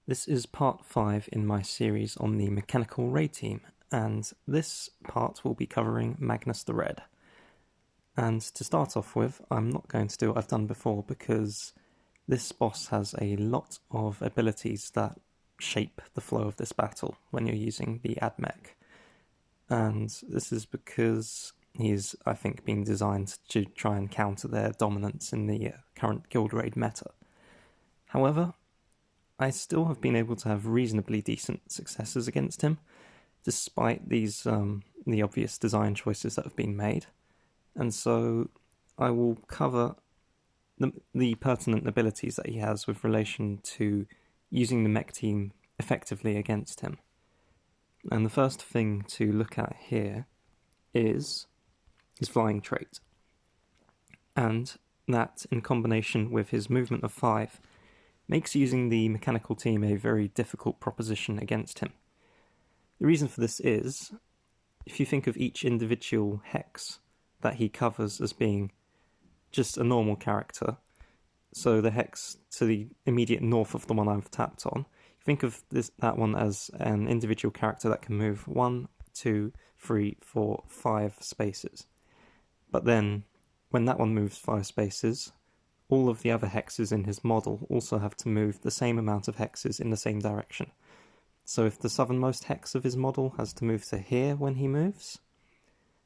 This is part 5 in my series on the mechanical raid team, and this part will be covering Magnus the Red. And to start off with, I'm not going to do what I've done before because this boss has a lot of abilities that shape the flow of this battle when you're using the AdMech. And this is because he's, I think, being designed to try and counter their dominance in the current guild raid meta. However, I still have been able to have reasonably decent successes against him, despite these the obvious design choices that have been made. And so I will cover the pertinent abilities that he has with relation to using the mech team effectively against him. And the first thing to look at here is his flying trait. And that, in combination with his movement of 5, makes using the mechanical team a very difficult proposition against him. The reason for this is, if you think of each individual hex that he covers as being just a normal character, so the hex to the immediate north of the one I've tapped on, think of that one as an individual character that can move 1, 2, 3, 4, 5 spaces. But then, when that one moves 5 spaces, all of the other hexes in his model also have to move the same amount of hexes in the same direction. So if the southernmost hex of his model has to move to here when he moves,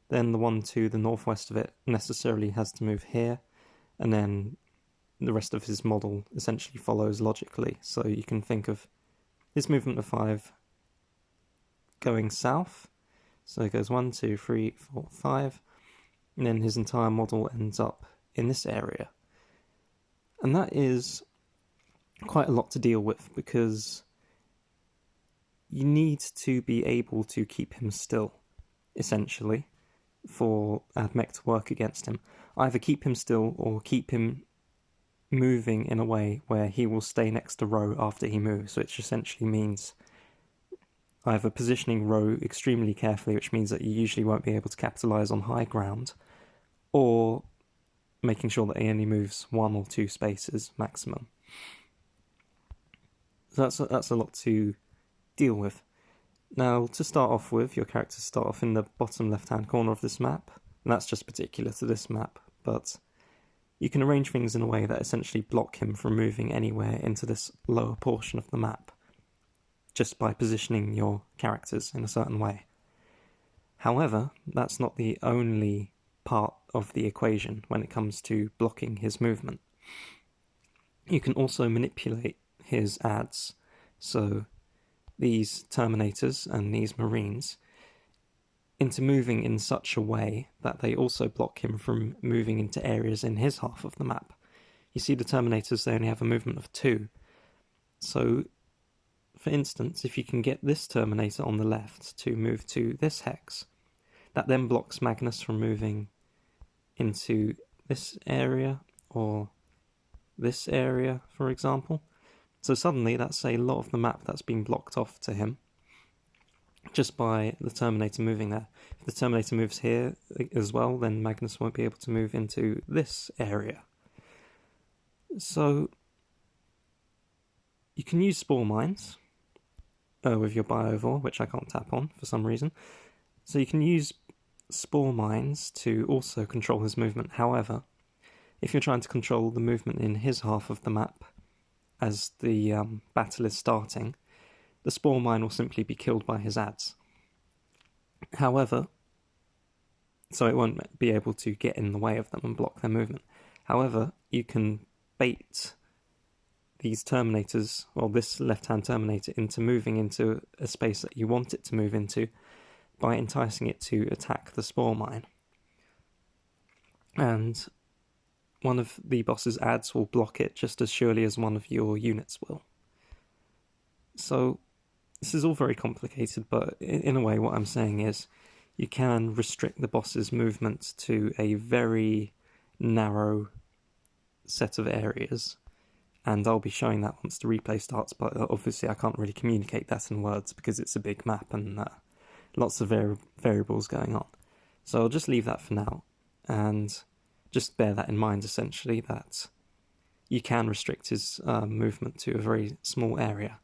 then the one to the northwest of it necessarily has to move here, and then the rest of his model essentially follows logically. So you can think of his movement of 5 going south, so it goes 1, 2, 3, 4, 5, and then his entire model ends up in this area. And that is quite a lot to deal with because you need to be able to keep him still, essentially, for AdMech to work against him. Either keep him still or keep him moving in a way where he will stay next to row after he moves, which essentially means either positioning row extremely carefully, which means that you usually won't be able to capitalize on high ground, or making sure that he only moves 1 or 2 spaces maximum. So that's a lot to deal with. Now, to start off with, your characters start off in the bottom left-hand corner of this map, and that's just particular to this map, but you can arrange things in a way that essentially block him from moving anywhere into this lower portion of the map, just by positioning your characters in a certain way. However, that's not the only part of the equation when it comes to blocking his movement. You can also manipulate his ads, so these Terminators and these Marines, into moving in such a way that they also block him from moving into areas in his half of the map. You see the Terminators, they only have a movement of 2. So, for instance, if you can get this Terminator on the left to move to this hex, that then blocks Magnus from moving into this area or this area, for example. So suddenly that's a lot of the map that's been blocked off to him just by the Terminator moving there. If the Terminator moves here as well, then Magnus won't be able to move into this area. So you can use Spore Mines with your Biovore, which I can't tap on for some reason. So you can use Spore Mines to also control his movement. However, if you're trying to control the movement in his half of the map as the battle is starting, the Spore Mine will simply be killed by his ads. However, so it won't be able to get in the way of them and block their movement. However, you can bait these Terminators, or this left-hand Terminator, into moving into a space that you want it to move into by enticing it to attack the Spore Mine. And one of the boss's ads will block it just as surely as one of your units will. So this is all very complicated, but in a way what I'm saying is you can restrict the boss's movement to a very narrow set of areas, and I'll be showing that once the replay starts, but obviously I can't really communicate that in words because it's a big map and lots of variables going on. So I'll just leave that for now, and just bear that in mind, essentially, that you can restrict his movement to a very small area.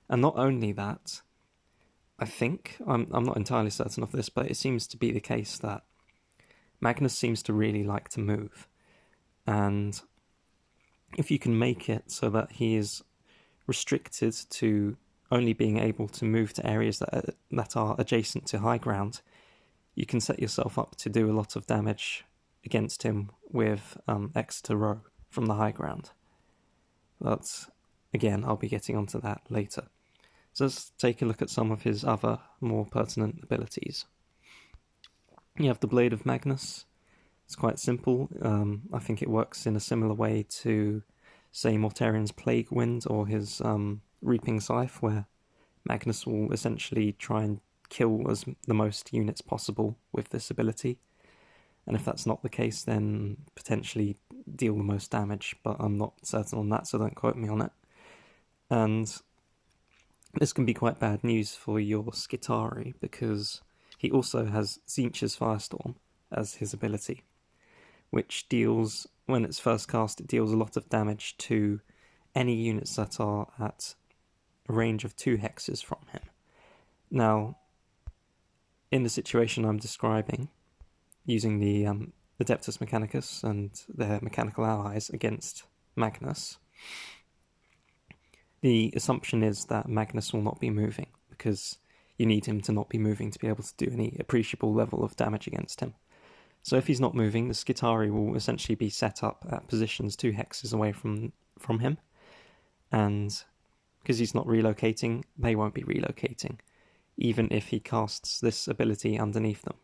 And not only that, I think, I'm not entirely certain of this, but it seems to be the case that Magnus seems to really like to move. And if you can make it so that he is restricted to only being able to move to areas that are adjacent to high ground, you can set yourself up to do a lot of damage against him with Exeter Row from the high ground. But again, I'll be getting onto that later. So let's take a look at some of his other more pertinent abilities. You have the Blade of Magnus. It's quite simple. I think it works in a similar way to, say, Mortarian's Plague Wind or his Reaping Scythe, where Magnus will essentially try and kill the most units possible with this ability. And if that's not the case, then potentially deal the most damage, but I'm not certain on that, so don't quote me on it. And this can be quite bad news for your Skitari, because he also has Zinch's Firestorm as his ability, which deals, when it's first cast, it deals a lot of damage to any units that are at a range of 2 hexes from him. Now, in the situation I'm describing, using the Adeptus Mechanicus and their mechanical allies against Magnus, the assumption is that Magnus will not be moving, because you need him to not be moving to be able to do any appreciable level of damage against him. So if he's not moving, the Skitari will essentially be set up at positions 2 hexes away from him, and because he's not relocating, they won't be relocating, even if he casts this ability underneath them,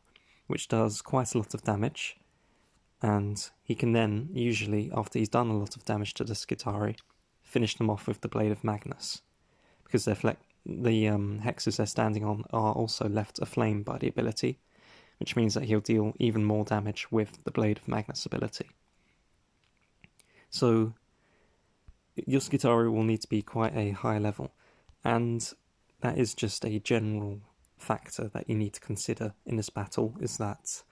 which does quite a lot of damage, and he can then, usually, after he's done a lot of damage to the Skitari, finish them off with the Blade of Magnus, because the hexes they're standing on are also left aflame by the ability, which means that he'll deal even more damage with the Blade of Magnus ability. So your Skitari will need to be quite a high level, and that is just a general factor that you need to consider in this battle, is that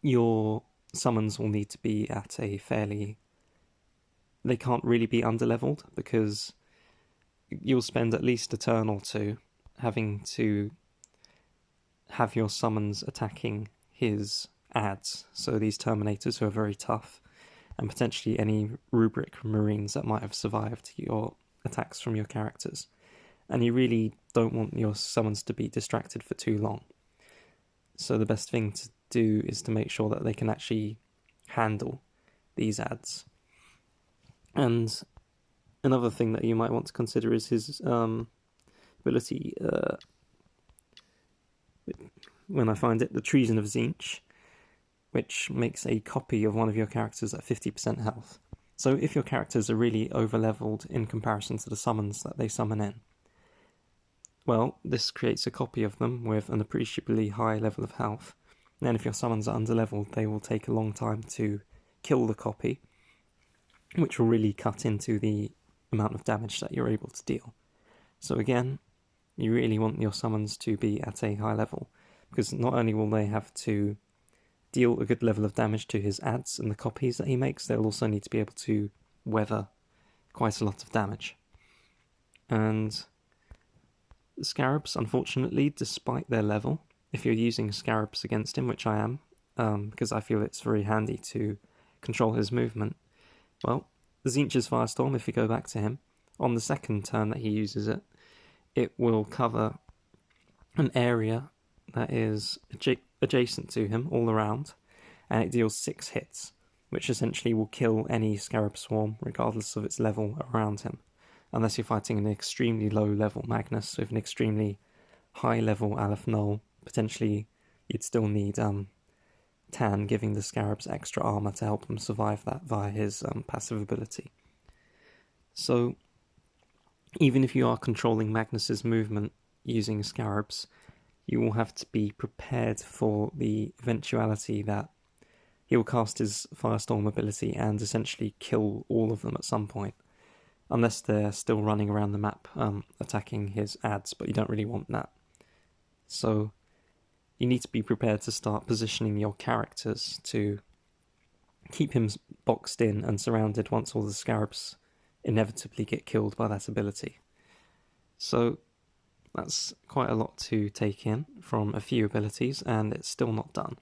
your summons will need to be at a fairly... They can't really be underleveled, because you'll spend at least a turn or two having to have your summons attacking his adds, so these Terminators who are very tough, and potentially any Rubric Marines that might have survived your attacks from your characters. And you really don't want your summons to be distracted for too long. So the best thing to do is to make sure that they can actually handle these adds. And another thing that you might want to consider is his ability, when I find it, the Treason of Zinch, which makes a copy of one of your characters at 50% health. So if your characters are really over-leveled in comparison to the summons that they summon in, well, this creates a copy of them with an appreciably high level of health. And then if your summons are under-leveled, they will take a long time to kill the copy, which will really cut into the amount of damage that you're able to deal. So again, you really want your summons to be at a high level, because not only will they have to deal a good level of damage to his adds and the copies that he makes, they'll also need to be able to weather quite a lot of damage. And the Scarabs, unfortunately, despite their level, if you're using Scarabs against him, which I am, because I feel it's very handy to control his movement, well, the Zinch's Firestorm, if you go back to him, on the second turn that he uses it, it will cover an area that is adjacent to him all around, and it deals 6 hits, which essentially will kill any Scarab Swarm, regardless of its level around him, unless you're fighting an extremely low-level Magnus with an extremely high-level Aleph Null. Potentially, you'd still need Tan giving the Scarabs extra armor to help them survive that via his passive ability. So, even if you are controlling Magnus's movement using Scarabs, you will have to be prepared for the eventuality that he will cast his Firestorm ability and essentially kill all of them at some point, unless they're still running around the map attacking his adds, but you don't really want that. So you need to be prepared to start positioning your characters to keep him boxed in and surrounded once all the Scarabs inevitably get killed by that ability. So that's quite a lot to take in from a few abilities, and it's still not done.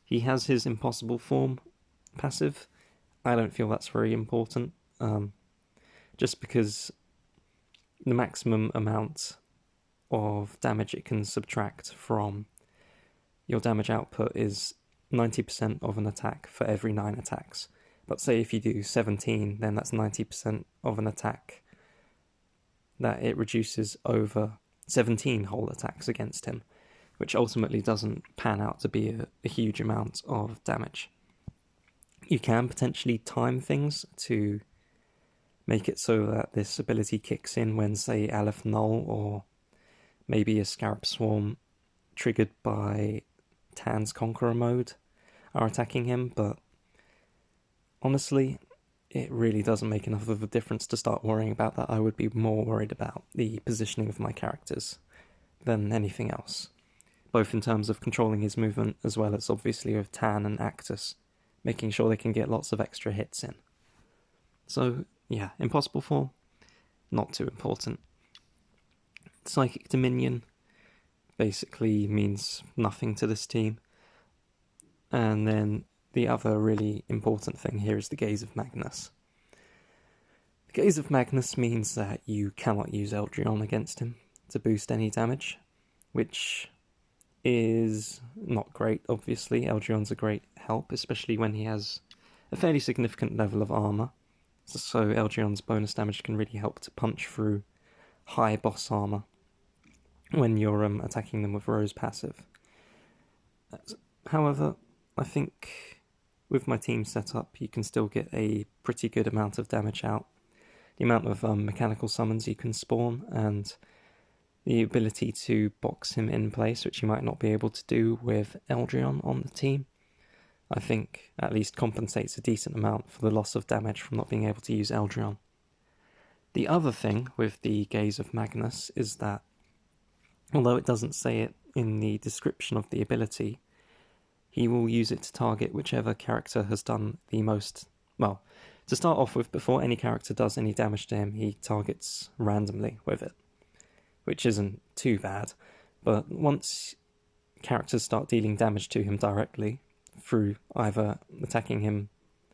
He has his Impossible Form passive. I don't feel that's very important, just because the maximum amount of damage it can subtract from your damage output is 90% of an attack for every 9 attacks. But say if you do 17, then that's 90% of an attack that it reduces over 17 whole attacks against him, which ultimately doesn't pan out to be a huge amount of damage. You can potentially time things to make it so that this ability kicks in when, say, Aleph Null or maybe a Scarab Swarm triggered by Tan's Conqueror mode are attacking him, but honestly, it really doesn't make enough of a difference to start worrying about that. I would be more worried about the positioning of my characters than anything else, both in terms of controlling his movement as well as obviously with Tan and Actus, making sure they can get lots of extra hits in. So yeah, Impossible Form, not too important. Psychic Dominion basically means nothing to this team. And then the other really important thing here is the Gaze of Magnus. The Gaze of Magnus means that you cannot use Eldryon against him to boost any damage, which is not great, obviously. Eldryon's a great help, especially when he has a fairly significant level of armor. So Eldrion's bonus damage can really help to punch through high boss armor when you're attacking them with Rose passive. However, I think with my team set up, you can still get a pretty good amount of damage out. The amount of mechanical summons you can spawn, and the ability to box him in place, which you might not be able to do with Eldryon on the team, I think at least compensates a decent amount for the loss of damage from not being able to use Eldryon. The other thing with the Gaze of Magnus is that, although it doesn't say it in the description of the ability, he will use it to target whichever character has done the most. Well, to start off with, before any character does any damage to him, he targets randomly with it, which isn't too bad. But once characters start dealing damage to him directly through either attacking him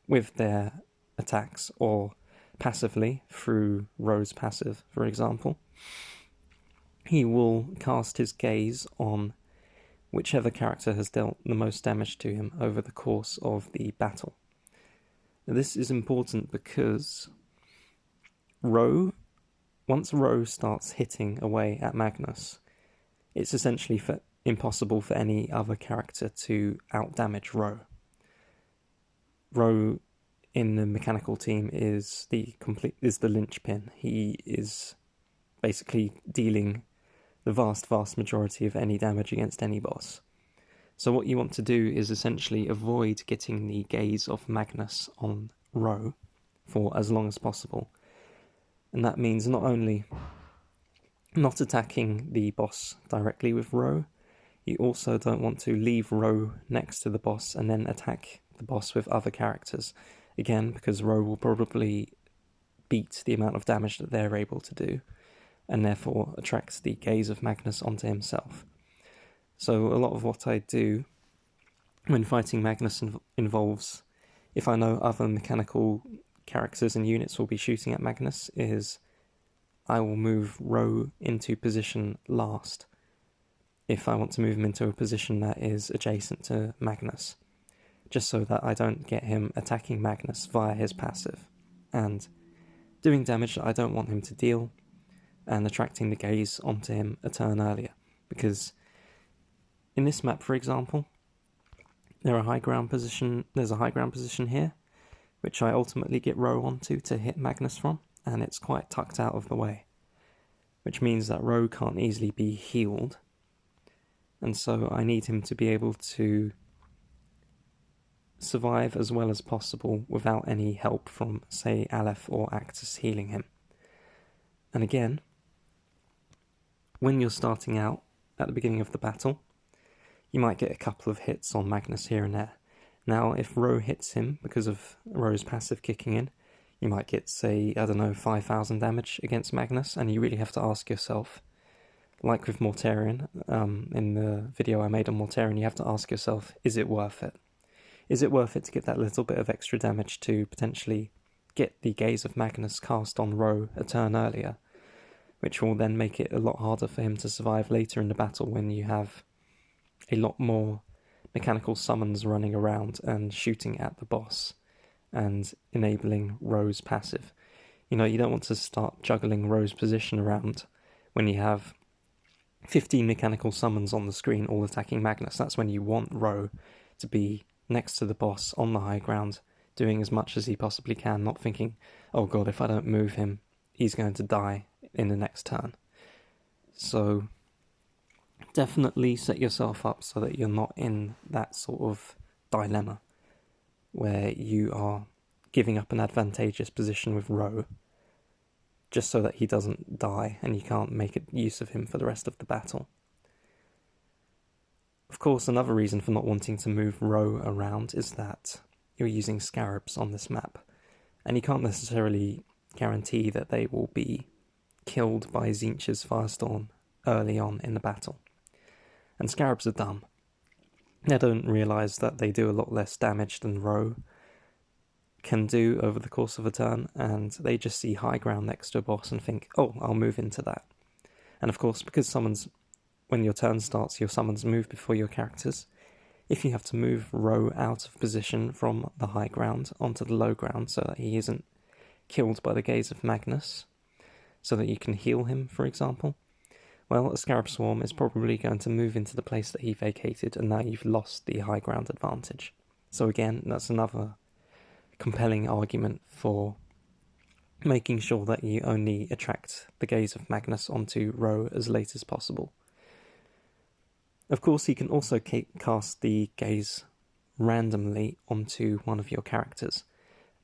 with their attacks or passively through Rose passive, for example, he will cast his gaze on whichever character has dealt the most damage to him over the course of the battle. Now, this is important because once Ro starts hitting away at Magnus, it's essentially impossible for any other character to outdamage Ro. Ro in the mechanical team is the linchpin. He is basically dealing the vast majority of any damage against any boss. So what you want to do is essentially avoid getting the Gaze of Magnus on Ro for as long as possible. And that means not only not attacking the boss directly with Ro, you also don't want to leave Ro next to the boss and then attack the boss with other characters. Again, because Ro will probably beat the amount of damage that they're able to do, and therefore attracts the Gaze of Magnus onto himself. So a lot of what I do when fighting Magnus involves, if I know other mechanical characters and units will be shooting at Magnus, is I will move Ro into position last if I want to move him into a position that is adjacent to Magnus, just so that I don't get him attacking Magnus via his passive and doing damage that I don't want him to deal, and attracting the gaze onto him a turn earlier. Because in this map, for example, there's a high ground position here, which I ultimately get Ro onto to hit Magnus from, and it's quite tucked out of the way, which means that Ro can't easily be healed, and so I need him to be able to survive as well as possible without any help from, say, Aleph or Actus healing him. And again, when you're starting out at the beginning of the battle, you might get a couple of hits on Magnus here and there. Now, if Ro hits him because of Ro's passive kicking in, you might get, say, I don't know, 5,000 damage against Magnus, and you really have to ask yourself, like with Mortarion, in the video I made on Mortarion, you have to ask yourself, is it worth it? Is it worth it to get that little bit of extra damage to potentially get the Gaze of Magnus cast on Ro a turn earlier, which will then make it a lot harder for him to survive later in the battle when you have a lot more mechanical summons running around and shooting at the boss and enabling Ro's passive. You know, you don't want to start juggling Ro's position around when you have 15 mechanical summons on the screen all attacking Magnus. That's when you want Ro to be next to the boss on the high ground, doing as much as he possibly can, not thinking, oh god, if I don't move him, he's going to die in the next turn. So definitely set yourself up so that you're not in that sort of dilemma where you are giving up an advantageous position with Ro just so that he doesn't die and you can't make use of him for the rest of the battle. Of course, another reason for not wanting to move Ro around is that you're using Scarabs on this map, and you can't necessarily guarantee that they will be killed by Zinch's Firestorm early on in the battle. And Scarabs are dumb. They don't realise that they do a lot less damage than Ro can do over the course of a turn, and they just see high ground next to a boss and think, oh, I'll move into that. And of course, because summons, when your turn starts, your summons move before your characters. If you have to move Ro out of position from the high ground onto the low ground so that he isn't killed by the Gaze of Magnus, so that you can heal him, for example, well, a Scarab Swarm is probably going to move into the place that he vacated, and now you've lost the high ground advantage. So again, that's another compelling argument for making sure that you only attract the Gaze of Magnus onto Ro as late as possible. Of course, he can also cast the Gaze randomly onto one of your characters,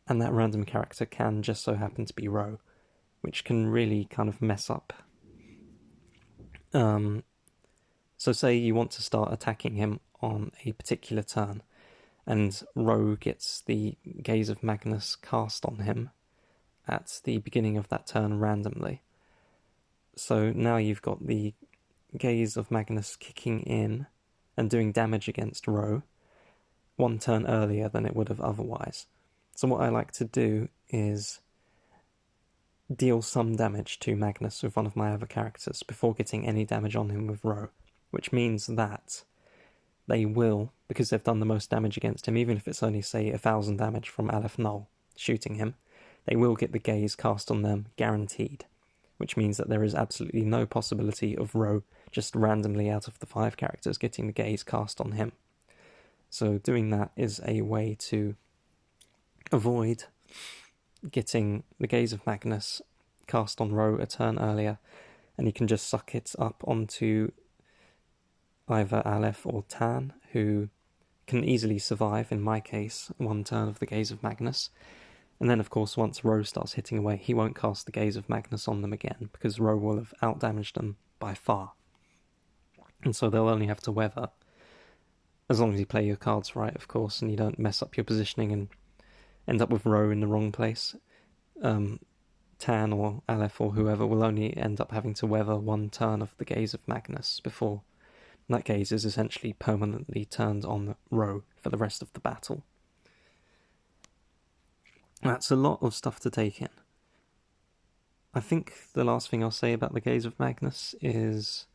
and that random character can just so happen to be Ro, which can really kind of mess up. So say you want to start attacking him on a particular turn, and Ro gets the Gaze of Magnus cast on him at the beginning of that turn randomly. So now you've got the Gaze of Magnus kicking in and doing damage against Ro one turn earlier than it would have otherwise. So what I like to do is deal some damage to Magnus with one of my other characters before getting any damage on him with Ro, which means that they will, because they've done the most damage against him, even if it's only, say, 1,000 damage from Aleph Null shooting him, they will get the Gaze cast on them guaranteed, which means that there is absolutely no possibility of Ro just randomly out of the 5 characters getting the Gaze cast on him. So doing that is a way to avoid getting the Gaze of Magnus cast on Ro a turn earlier, and you can just suck it up onto either Aleph or Tan, who can easily survive, in my case, one turn of the Gaze of Magnus. And then, of course, once Ro starts hitting away, he won't cast the Gaze of Magnus on them again, because Ro will have outdamaged them by far. And so they'll only have to weather, as long as you play your cards right, of course, and you don't mess up your positioning and end up with Ro in the wrong place. Tan or Aleph or whoever will only end up having to weather one turn of the Gaze of Magnus before that Gaze is essentially permanently turned on Ro for the rest of the battle. That's a lot of stuff to take in. I think the last thing I'll say about the Gaze of Magnus is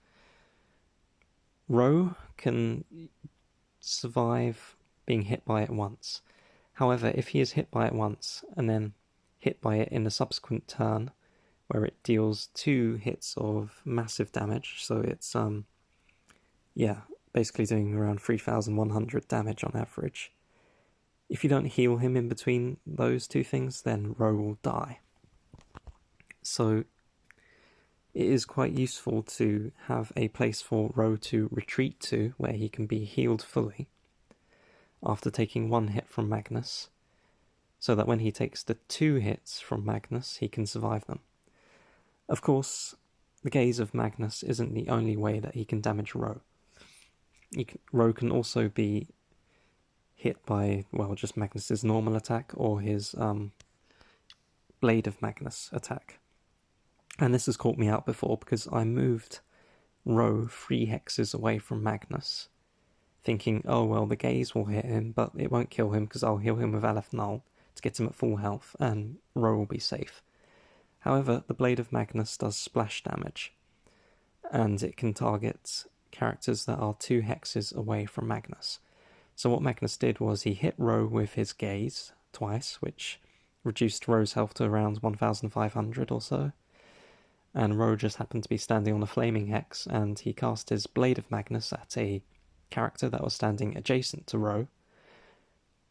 Ro can survive being hit by it once. However, if he is hit by it once and then hit by it in a subsequent turn where it deals 2 hits of massive damage, so it's basically doing around 3,100 damage on average. If you don't heal him in between those 2 things, then Ro will die. So it is quite useful to have a place for Ro to retreat to where he can be healed fully after taking 1 hit from Magnus, so that when he takes the 2 hits from Magnus, he can survive them. Of course, the Gaze of Magnus isn't the only way that he can damage Ro. Ro can also be hit by, well, just Magnus's normal attack or his Blade of Magnus attack. And this has caught me out before because I moved Ro 3 hexes away from Magnus, thinking, oh well, the gaze will hit him, but it won't kill him because I'll heal him with Aleph Null to get him at full health, and Ro will be safe. However, the Blade of Magnus does splash damage, and it can target characters that are 2 hexes away from Magnus. So what Magnus did was he hit Ro with his gaze twice, which reduced Ro's health to around 1,500 or so. And Ro just happened to be standing on a flaming hex, and he cast his Blade of Magnus at a character that was standing adjacent to Ro,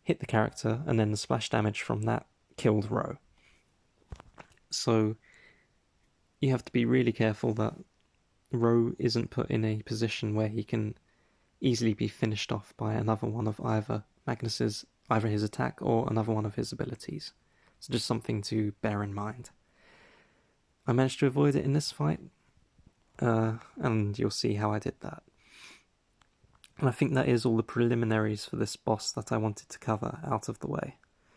hit the character, and then the splash damage from that killed Ro. So you have to be really careful that Ro isn't put in a position where he can easily be finished off by another one of either his attack or another one of his abilities. So just something to bear in mind. I managed to avoid it in this fight, and you'll see how I did that. And I think that is all the preliminaries for this boss that I wanted to cover out of the way.